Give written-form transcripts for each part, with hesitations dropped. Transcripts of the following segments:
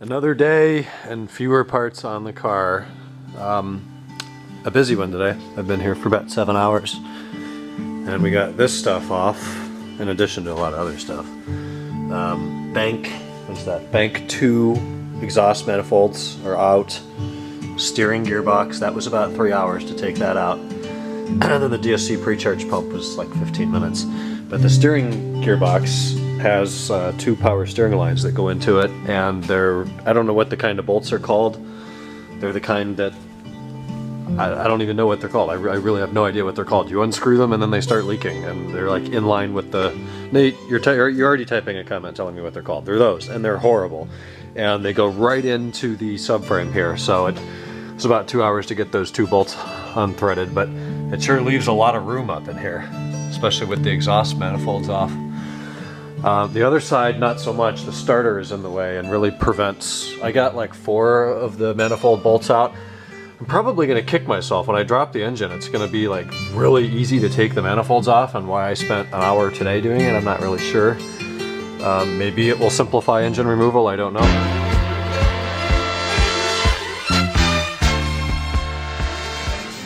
Another day and fewer parts on the car. A busy one today. I've been here for about 7 hours. And we got this stuff off, in addition to a lot of other stuff. What's that? Bank 2 exhaust manifolds are out. Steering gearbox, that was about 3 hours to take that out. And then the DSC pre-charge pump was like 15 minutes. But the steering gearbox has 2 power steering lines that go into it, and I don't know what the kind of bolts are called. They're the kind that I don't even know what they're called. I really have no idea what they're called. You unscrew them and then they start leaking, and they're like in line with the... Nate, you're already typing a comment telling me what they're called. They're those, and they're horrible. And they go right into the subframe here, so it's about 2 hours to get those 2 bolts unthreaded, but it sure leaves a lot of room up in here, especially with the exhaust manifolds off. The other side, not so much. The starter is in the way and really prevents... I got like 4 of the manifold bolts out. I'm probably going to kick myself when I drop the engine. It's going to be like really easy to take the manifolds off, and why I spent an hour today doing it, I'm not really sure. Maybe it will simplify engine removal, I don't know.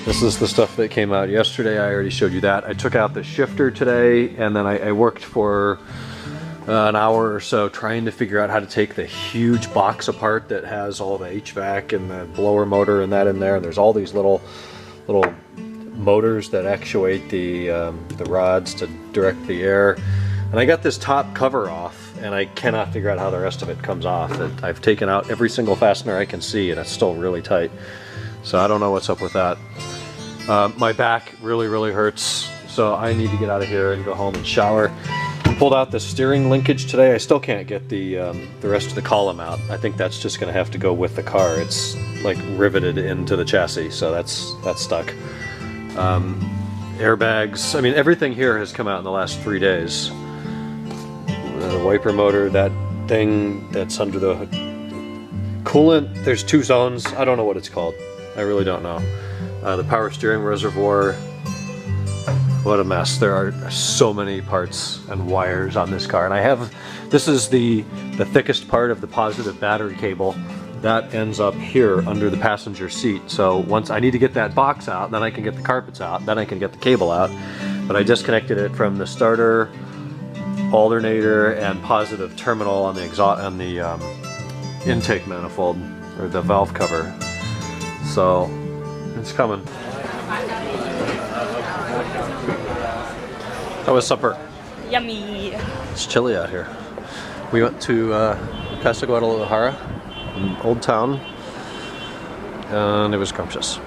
This is the stuff that came out yesterday. I already showed you that. I took out the shifter today, and then I worked for an hour or so trying to figure out how to take the huge box apart that has all the HVAC and the blower motor and that in there. And there's all these little motors that actuate the rods to direct the air. And I got this top cover off, and I cannot figure out how the rest of it comes off. I've taken out every single fastener I can see, and it's still really tight. So I don't know what's up with that. My back really hurts, so I need to get out of here and go home and shower. Pulled out the steering linkage today. I still can't get the rest of the column out. I think that's just going to have to go with the car. It's like riveted into the chassis, so that's stuck. Airbags. I mean, everything here has come out in the last 3 days. The wiper motor, that thing that's under the coolant. There's 2 zones. I don't know what it's called. I really don't know. The power steering reservoir. What a mess. There are so many parts and wires on this car. And this is the thickest part of the positive battery cable. That ends up here under the passenger seat. So once I need to get that box out, then I can get the carpets out, then I can get the cable out. But I disconnected it from the starter, alternator, and positive terminal on the exhaust, on the intake manifold, or the valve cover. So it's coming. How was supper? Yummy. It's chilly out here. We went to Casa Guadalajara in Old Town, and it was scrumptious.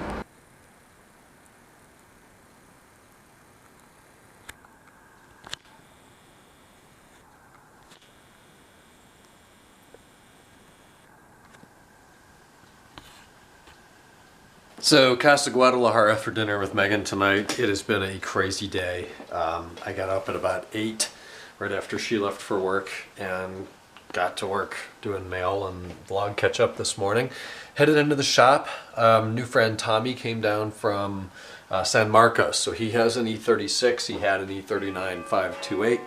So, Casa Guadalajara for dinner with Megan tonight. It has been a crazy day. I got up at about 8 right after she left for work and got to work doing mail and vlog catch up this morning. Headed into the shop. New friend Tommy came down from San Marcos. So he has an E36, he had an E39 528.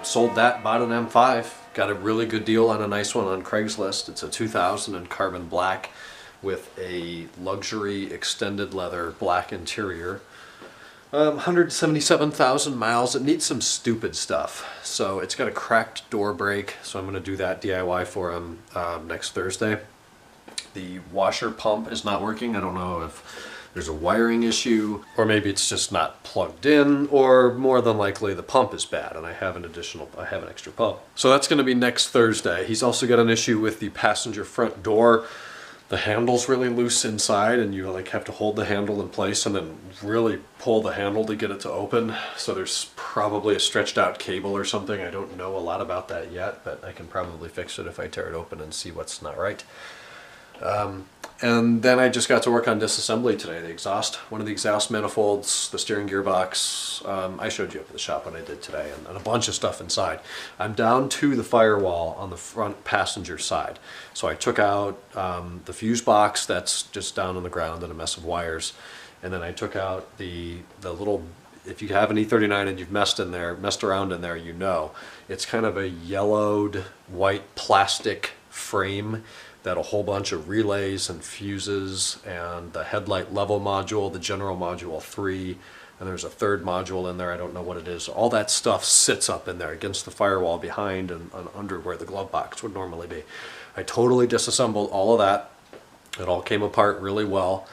Sold that, bought an M5. Got a really good deal on a nice one on Craigslist. It's a 2000 in carbon black, with a luxury extended leather black interior. 177,000 miles. It needs some stupid stuff. So it's got a cracked door brake, so I'm going to do that DIY for him next Thursday. The washer pump is not working. I don't know if there's a wiring issue, or maybe it's just not plugged in, or more than likely the pump is bad and I have an extra pump. So that's going to be next Thursday. He's also got an issue with the passenger front door. The handle's really loose inside, and you like have to hold the handle in place and then really pull the handle to get it to open. So there's probably a stretched out cable or something. I don't know a lot about that yet, but I can probably fix it if I tear it open and see what's not right. And then I just got to work on disassembly today. The exhaust, one of the exhaust manifolds, the steering gearbox. I showed you up at the shop what I did today, and a bunch of stuff inside. I'm down to the firewall on the front passenger side. So I took out the fuse box that's just down on the ground and a mess of wires. And then I took out the little, if you have an E39 and you've messed around in there, you know. It's kind of a yellowed white plastic frame that a whole bunch of relays and fuses and the headlight level module, the general module 3, and there's a third module in there, I don't know what it is. All that stuff sits up in there against the firewall behind and under where the glove box would normally be. I totally disassembled all of that. It all came apart really well.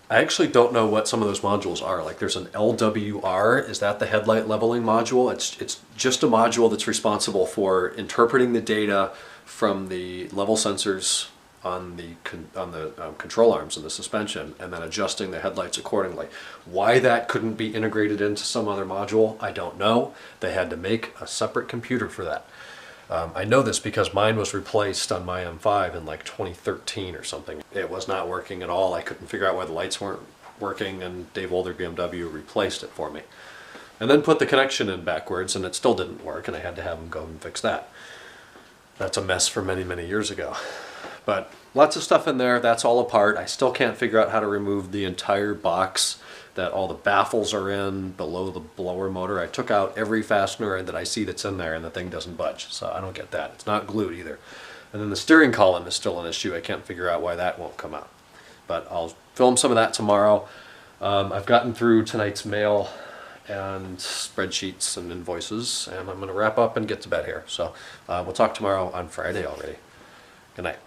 I actually don't know what some of those modules are. Like there's an LWR, is that the headlight leveling module? It's just a module that's responsible for interpreting the data from the level sensors on the control arms and the suspension, and then adjusting the headlights accordingly. Why that couldn't be integrated into some other module, I don't know. They had to make a separate computer for that. I know this because mine was replaced on my M5 in like 2013 or something. It was not working at all. I couldn't figure out why the lights weren't working, and Dave Older BMW replaced it for me. And then put the connection in backwards, and it still didn't work, and I had to have him go and fix that. That's a mess from many, many years ago. But lots of stuff in there, that's all apart. I still can't figure out how to remove the entire box that all the baffles are in below the blower motor. I took out every fastener that I see that's in there, and the thing doesn't budge, so I don't get that. It's not glued either. And then the steering column is still an issue. I can't figure out why that won't come out. But I'll film some of that tomorrow. I've gotten through tonight's mail and spreadsheets and invoices, and I'm going to wrap up and get to bed here. So we'll talk tomorrow on Friday already. Good night.